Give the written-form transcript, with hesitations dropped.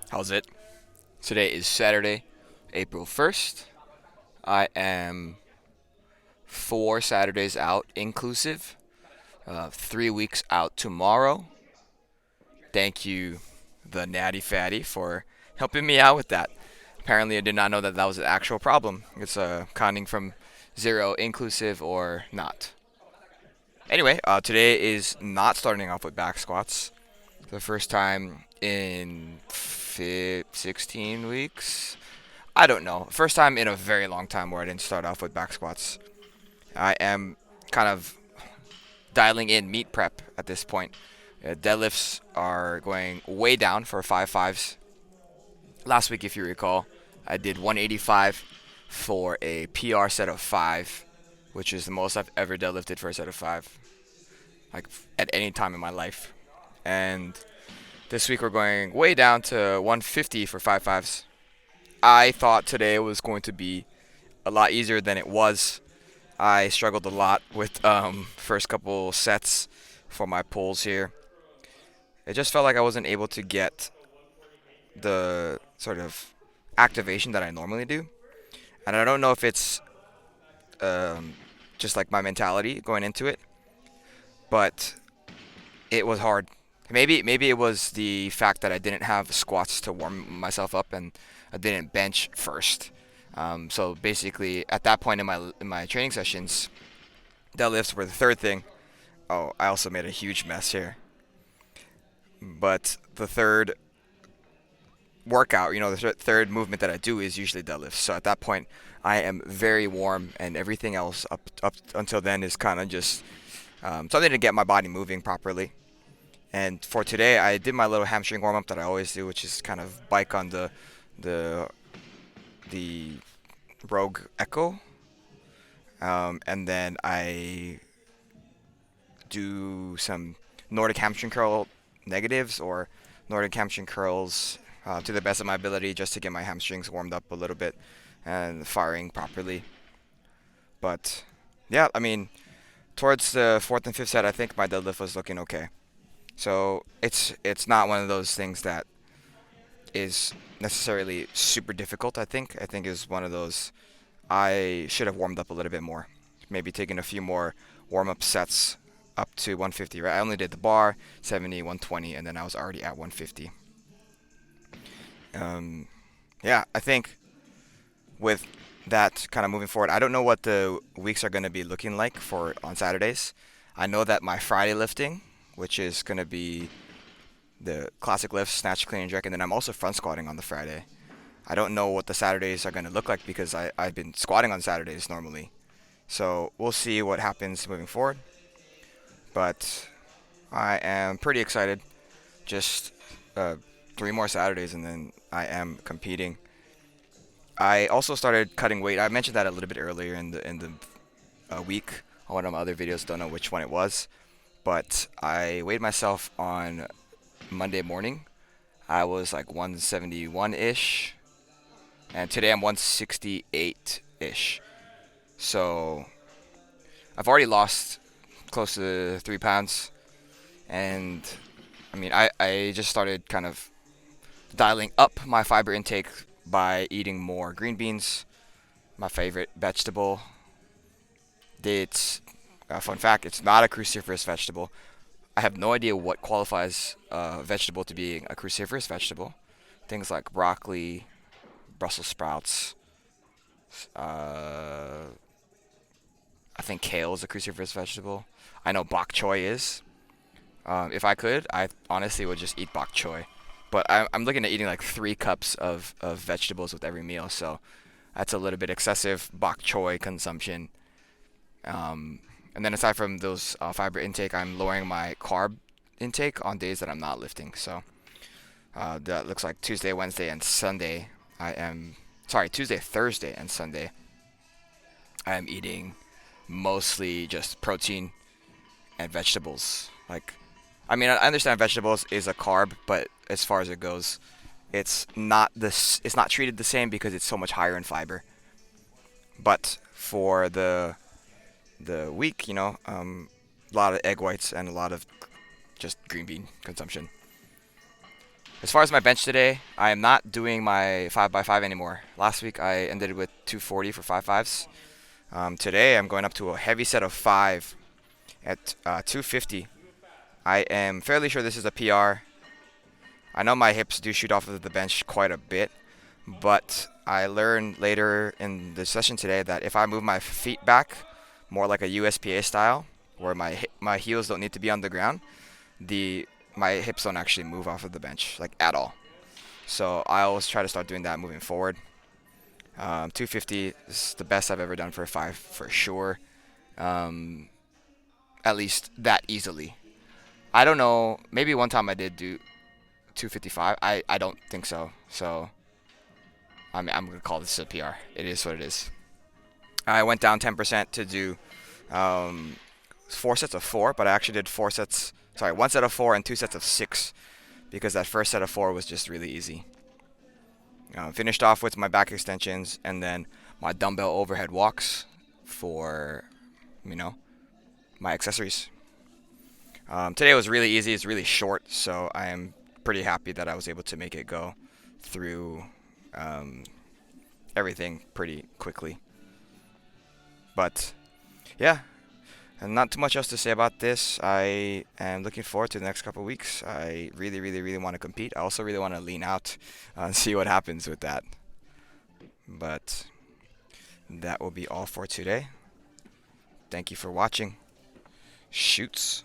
How's it? Today is Saturday, April 1st. I am 4 Saturdays out inclusive, 3 weeks out tomorrow. Thank you, the Natty Fatty, for helping me out with that. Apparently, I did not know that that was an actual problem. It's counting from zero inclusive or not. Anyway, today is not starting off with back squats. The first time in 16 weeks. I don't know. First time in a very long time where I didn't start off with back squats. I am kind of dialing in meet prep at this point. Deadlifts are going way down for 5.5s. Last week, if you recall, I did 185 for a PR set of 5, which is the most I've ever deadlifted for a set of 5, like at any time in my life. And this week we're going way down to 150 for 5.5s. I thought today was going to be a lot easier than it was. I struggled a lot with first couple sets for my pulls here. It just felt like I wasn't able to get the sort of activation that I normally do, and I don't know if it's um, just like my mentality going into it, but it was hard. Maybe it was the fact that I didn't have squats to warm myself up, and I didn't bench first. So basically, at that point in my training sessions, deadlifts were the third thing. Oh, I also made a huge mess here. But the third workout, the third movement that I do is usually deadlifts. So at that point, I am very warm, and everything else up until then is kind of just something to get my body moving properly. And for today, I did my little hamstring warm up that I always do, which is kind of bike on the the Rogue Echo, and then I do some Nordic hamstring curl negatives or Nordic hamstring curls to the best of my ability, just to get my hamstrings warmed up a little bit and firing properly. But yeah, I mean, towards the fourth and fifth set, I think my deadlift was looking okay. So it's not one of those things that is necessarily super difficult. I think is one of those I should have warmed up a little bit more. Maybe taking a few more warm up sets up to 150. Right, I only did the bar 70, 120, and then I was already at 150. Um, yeah, I think with that kind of moving forward, I don't know what the weeks are going to be looking like for on Saturdays. I know that my Friday lifting, which is going to be the classic lifts, snatch, clean, and jerk, and then I'm also front squatting on the Friday. I don't know what the Saturdays are going to look like because I've been squatting on Saturdays normally. So we'll see what happens moving forward. But I am pretty excited. Just 3 more Saturdays and then I am competing. I also started cutting weight. I mentioned that a little bit earlier in the week on one of my other videos. Don't know which one it was, but I weighed myself on Monday morning. I was like 171 ish, and today I'm 168 ish. So I've already lost close to 3 pounds, and I mean I just started kind of dialing up my fiber intake by eating more green beans, my favorite vegetable. It's a fun fact, it's not a cruciferous vegetable. I have no idea what qualifies a vegetable to be a cruciferous vegetable. Things like broccoli, Brussels sprouts. Uh, I think kale is a cruciferous vegetable. I know bok choy is. If I could, I honestly would just eat bok choy. But I'm looking at eating like 3 cups of vegetables with every meal, so that's a little bit excessive bok choy consumption. Um, and then aside from those fiber intake, I'm lowering my carb intake on days that I'm not lifting. So that looks like Tuesday, Wednesday, and Sunday. Tuesday, Thursday, and Sunday. I am eating mostly just protein and vegetables. I mean, I understand vegetables is a carb, but as far as it goes, it's not this. It's not treated the same because it's so much higher in fiber. But for the week, a lot of egg whites and a lot of just green bean consumption. As far as my bench today, I am not doing my 5x5 anymore. Last week I ended with 240 for 5.5s. Today I'm going up to a heavy set of 5 at 250. I am fairly sure this is a PR. I know my hips do shoot off of the bench quite a bit, but I learned later in the session today that if I move my feet back, more like a USPA style, where my heels don't need to be on the ground, the my hips don't actually move off of the bench like at all. So I always try to start doing that moving forward. 250 is the best I've ever done for a 5 for sure. Um, at least that easily. I don't know. Maybe one time I did do 255. I don't think so. So I'm gonna call this a PR. It is what it is. I went down 10% to do um, 4 sets of 4, but I actually did 4 sets. Sorry, 1 set of 4 and 2 sets of 6 because that first set of 4 was just really easy. Finished off with my back extensions and then my dumbbell overhead walks for, you know, my accessories. Today was really easy. It's really short, so I am pretty happy that I was able to make it go through um, everything pretty quickly. But yeah, and not too much else to say about this. I am looking forward to the next couple of weeks. I really, really, really want to compete. I also really want to lean out and see what happens with that. But that will be all for today. Thank you for watching. Shoots.